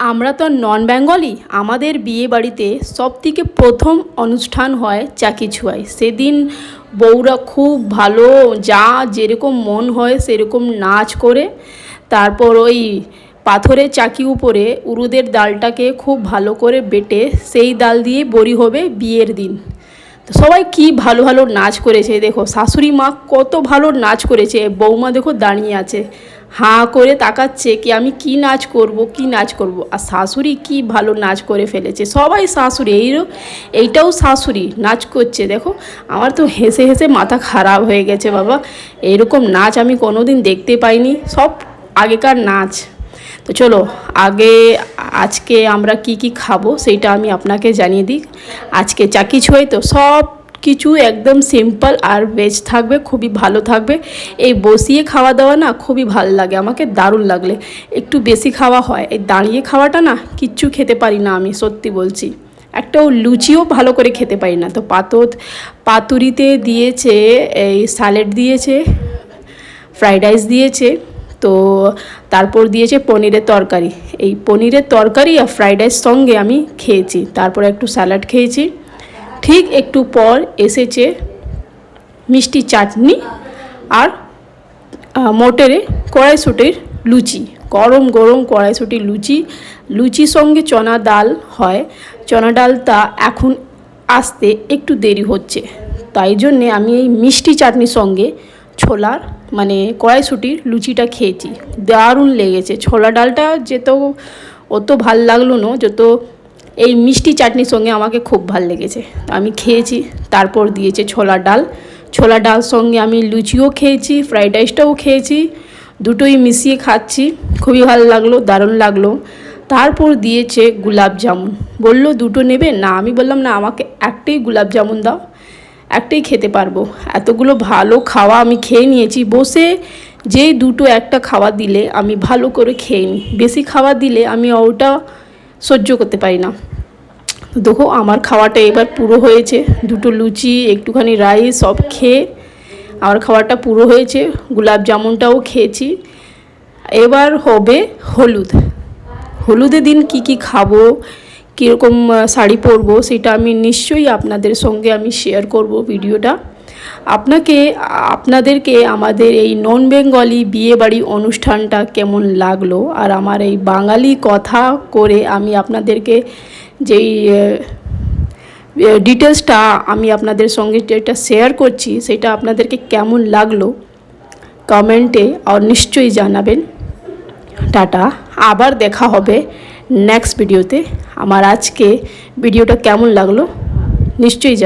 আমরা তো নন বেঙ্গলি, আমাদের বিয়ে বাড়িতে সবথেকে প্রথম অনুষ্ঠান হয় চাকি ছোঁয়াই। সেদিন বউরা খুব ভালো, যা যেরকম মন হয় সেরকম নাচ করে তারপর ওই পাথরের চাকি উপরে উড়দের ডালটাকে খুব ভালো করে বেটে সেই ডাল দিয়ে বড়ি হবে বিয়ের দিন। তো সবাই কি ভালো ভালো নাচ করেছে, দেখো শাশুড়ি মা কত ভালো নাচ করেছে, বৌমা দেখো দাঁড়িয়ে আছে হাঁ করে তাকাচ্ছে কি আমি কি নাচ করব কি নাচ করব। আর শাশুড়ি কি ভালো নাচ করে ফেলেছে, সবাই শাশুড়ি এইটাও শাশুড়ি নাচ করছে। দেখো আমার তো হেসে হেসে মাথা খারাপ হয়ে গেছে বাবা, এরকম নাচ আমি কোনোদিন দেখতে পাইনি, সব আগেকার নাচ। তো চলো আজকে আমরা কি কি খাবো সেইটা আমি আপনাকে জানিয়ে দিই। আজকে চাকি ছোঁয়াই, তো সব কিছু একদম সিম্পল আর ভেজ থাকবে, খুবই ভালো থাকবে। এই বসিয়ে খাওয়া দাওয়া না খুবই ভালো লাগে, আমাকে দারুণ লাগলে একটু বেশি খাওয়া হয়। এই দাঁড়িয়ে খাওয়াটা না কিচ্ছু খেতে পারি না আমি, সত্যি বলছি। একটাও লুচিও ভালো করে খেতে পারি না। তো পাতুরিতে দিয়েছে এই স্যালাড দিয়েছে, ফ্রাইড রাইস দিয়েছে, তো তারপর দিয়েছে পনিরের তরকারি। এই পনিরের তরকারি আর ফ্রাইড রাইস সঙ্গে আমি খেয়েছি, তারপর একটু স্যালাড খেয়েছি। ঠিক একটু পর এসেছে মিষ্টি চাটনি আর মটরে কড়াইশুঁটির লুচি, গরম গরম কড়াইশুঁটির লুচির সঙ্গে চনা ডাল হয়। চনা ডালটা এখন আসতে একটু দেরি হচ্ছে, তাই জন্যে আমি এই মিষ্টি চাটনির সঙ্গে ছোলার মানে কড়াইশুঁটির লুচিটা খেয়েছি, দারুণ লেগেছে। ছোলা ডালটা অত ভাল লাগলো না, যত এই মিষ্টি চাটনির সঙ্গে আমাকে খুব ভাল লেগেছে, আমি খেয়েছি। তারপর দিয়েছে ছোলা ডাল সঙ্গে আমি লুচিও খেয়েছি, ফ্রাইড রাইসটাও খেয়েছি, দুটোই মিশিয়ে খাচ্ছি, খুবই ভালো লাগলো, দারুণ লাগলো। তারপর দিয়েছে গোলাপ জামুন, বললো দুটো নেবে না, আমি বললাম না, আমাকে একটাই গোলাপ জামুন দাও, একটাই খেতে পারবো। এতগুলো ভালো খাওয়া আমি খেয়ে নিয়েছি বসে, যেই দুটো একটা খাওয়া দিলে আমি ভালো করে খেয়ে নিই, বেশি খাওয়া দিলে আমি ওটা সহ্য করতে পারি না। দেখো আমার খাওয়াটা এবার পুরো হয়েছে, দুটো লুচি একটুখানি রাইস সব খেয়ে আমার খাওয়াটা পুরো হয়েছে, গোলাপ জামুনটাও খেয়েছি। এবার হবে হলুদের দিন কি কি খাবো, কীরকম শাড়ি পরবো সেটা আমি নিশ্চয়ই আপনাদের সঙ্গে আমি শেয়ার করব ভিডিওটা। আপনাদেরকে আমাদের এই নন বেঙ্গলি বিয়েবাড়ি অনুষ্ঠানটা কেমন লাগলো, আর আমার এই বাঙালি কথা করে আমি আপনাদেরকে যেই ডিটেলসটা আমি আপনাদের সঙ্গে যেটা শেয়ার করছি সেটা আপনাদেরকে কেমন লাগলো কমেন্টে আর নিশ্চয়ই জানাবেন। টাটা, আবার দেখা হবে নেক্সট ভিডিওতে। আমার আজকে ভিডিওটা কেমন লাগলো নিশ্চয়ই জানাবেন।